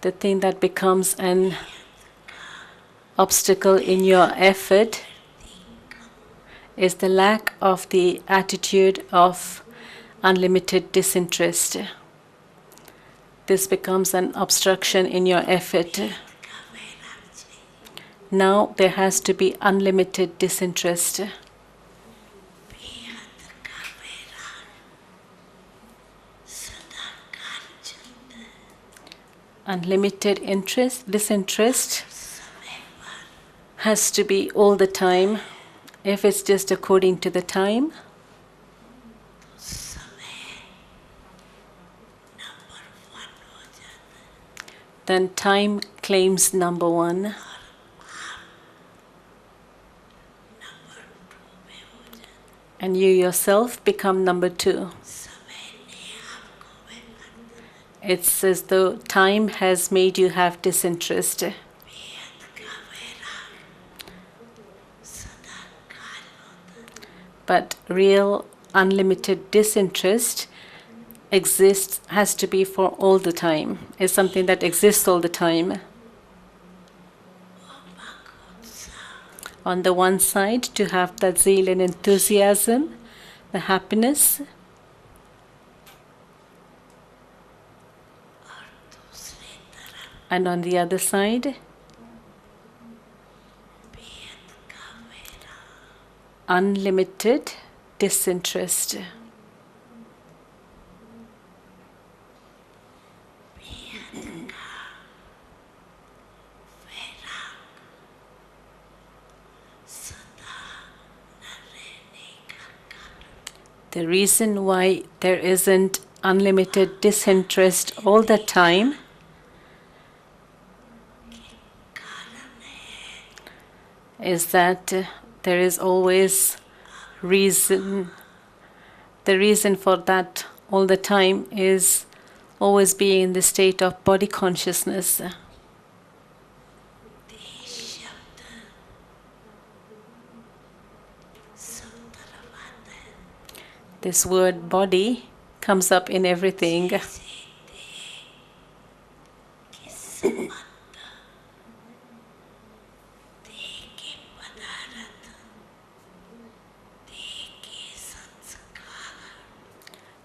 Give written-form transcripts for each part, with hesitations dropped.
The thing that becomes an obstacle in your effort is the lack of the attitude of unlimited disinterest. This becomes an obstruction in your effort. Now there has to be unlimited disinterest. Unlimited disinterest has to be all the time. If it's just according to the time, then time claims number one. And you yourself become number two. It's as though time has made you have disinterest. But real unlimited disinterest has to be for all the time. It's something that exists all the time. On the one side, to have that zeal and enthusiasm, the happiness. And on the other side, unlimited disinterest. The reason why there isn't unlimited disinterest all the time is that there is always reason. The reason for that all the time is always being in the state of body consciousness. This word body comes up in everything.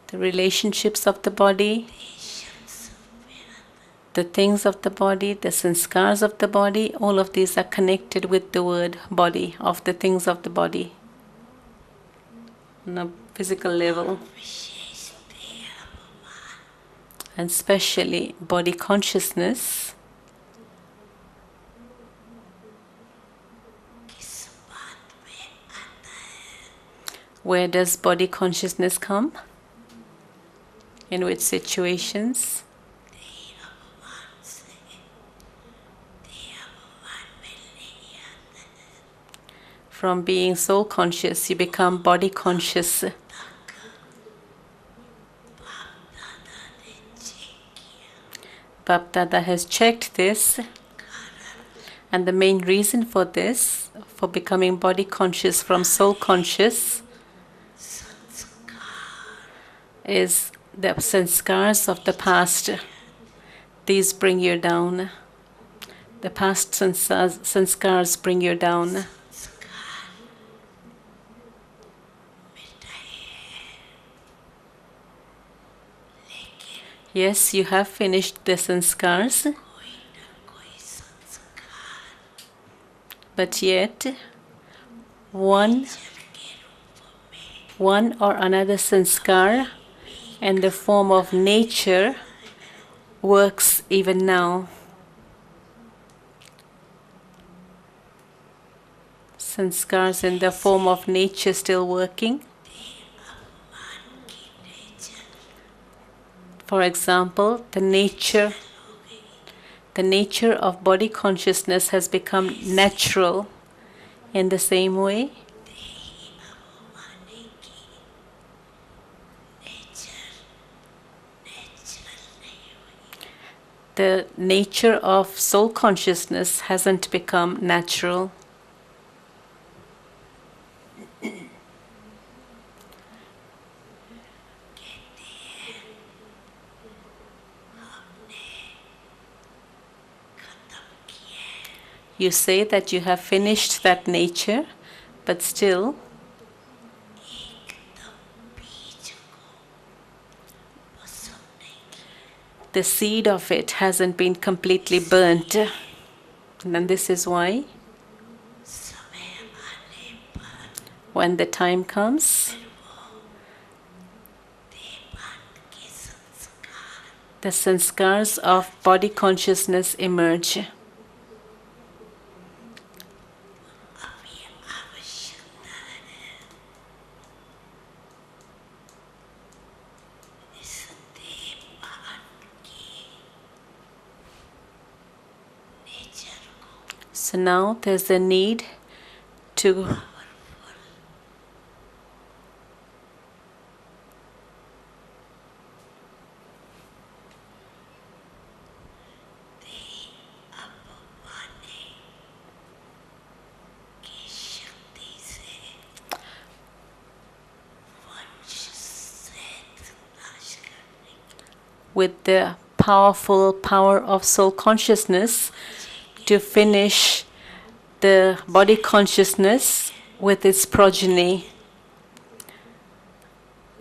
The relationships of the body, the things of the body, the sanskars of the body, all of these are connected with the word body, of the things of the body. On a physical level, and especially body consciousness, where does body consciousness come? In which situations? From being soul conscious, you become body conscious. Bapdada has checked this, and the main reason for this, for becoming body conscious from soul conscious, is the sanskars of the past. These bring you down. The past sanskars bring you down. Yes, you have finished the sanskars, but yet one or another sanskar in the form of nature works even now. Sanskars in the form of nature still working. For example, the nature of body consciousness has become natural in the same way. The nature of soul consciousness hasn't become natural. You say that you have finished that nature, but still the seed of it hasn't been completely burnt. And this is why when the time comes, the sanskars of body consciousness emerge. So now there's a need to with the powerful power of soul consciousness to finish the body consciousness with its progeny.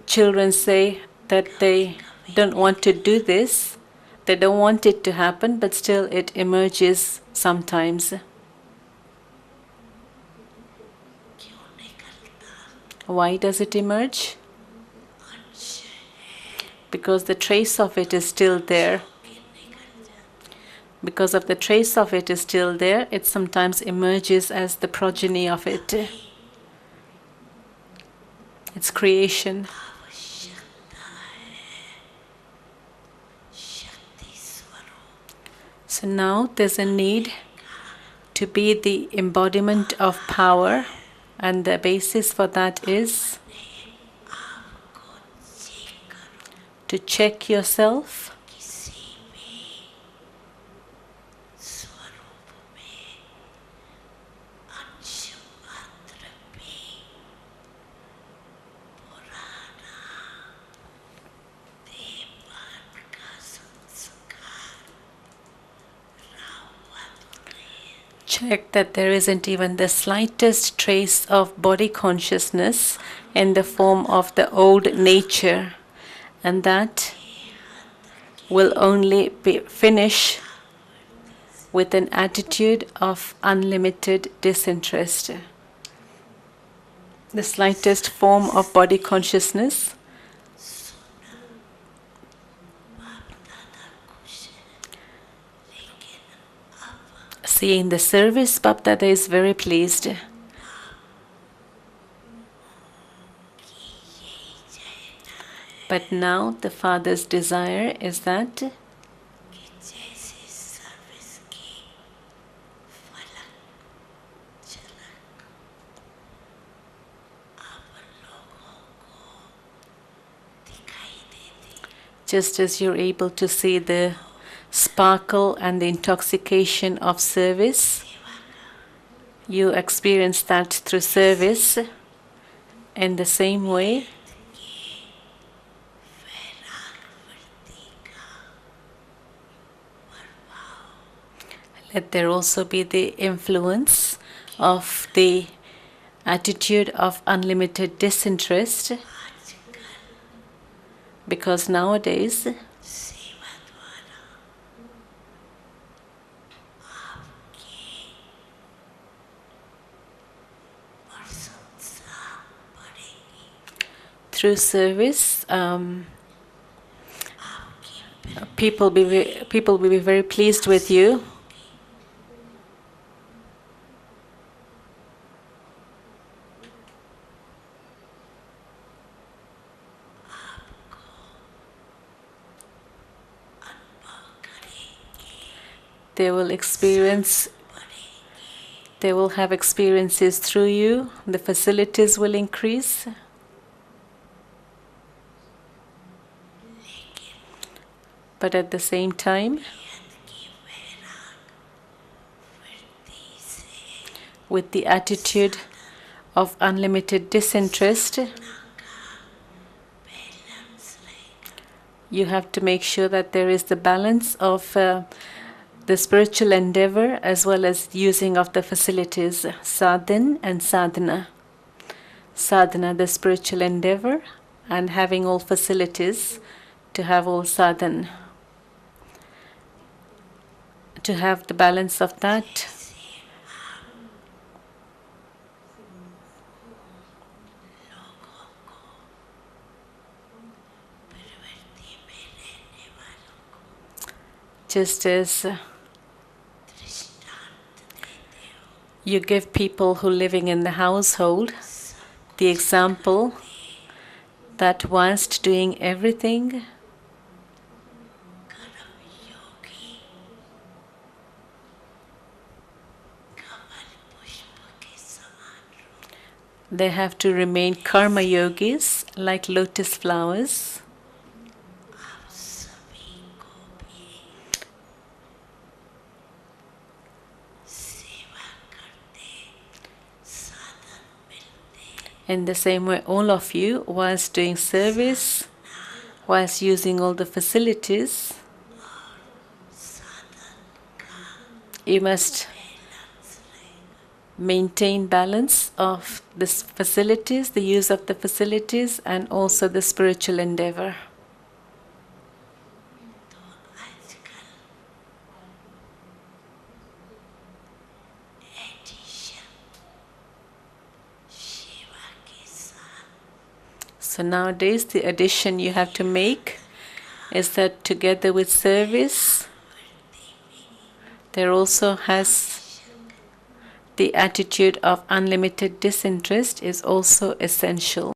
Children say that they don't want to do this, they don't want it to happen, but still it emerges sometimes. Why does it emerge? Because the trace of it is still there. Because of the trace of it is still there, it sometimes emerges as the progeny of it. It's creation. So now there's a need to be the embodiment of power, and the basis for that is to check yourself check that there isn't even the slightest trace of body consciousness in the form of the old nature, and that will only finish with an attitude of unlimited disinterest. The slightest form of body consciousness seeing the service, Bapdada is very pleased. But now the Father's desire is that just as you're able to see the sparkle and the intoxication of service, you experience that through service. In the same way, let there also be the influence of the attitude of unlimited disinterest, because nowadays through service, people will be very pleased with you. They will have experiences through you. The facilities will increase. But at the same time, with the attitude of unlimited disinterest, you have to make sure that there is the balance of the spiritual endeavor as well as using of the facilities, sadhan and sadhana. Sadhana, the spiritual endeavor, and having all facilities to have all sadhan. To have the balance of that. Just as you give people who are living in the household the example that whilst doing everything, they have to remain karma yogis like lotus flowers. In the same way, all of you, whilst doing service, whilst using all the facilities, you must maintain balance of the facilities, the use of the facilities, and also the spiritual endeavor. So nowadays the addition you have to make is that together with service, there also has the attitude of unlimited disinterest is also essential.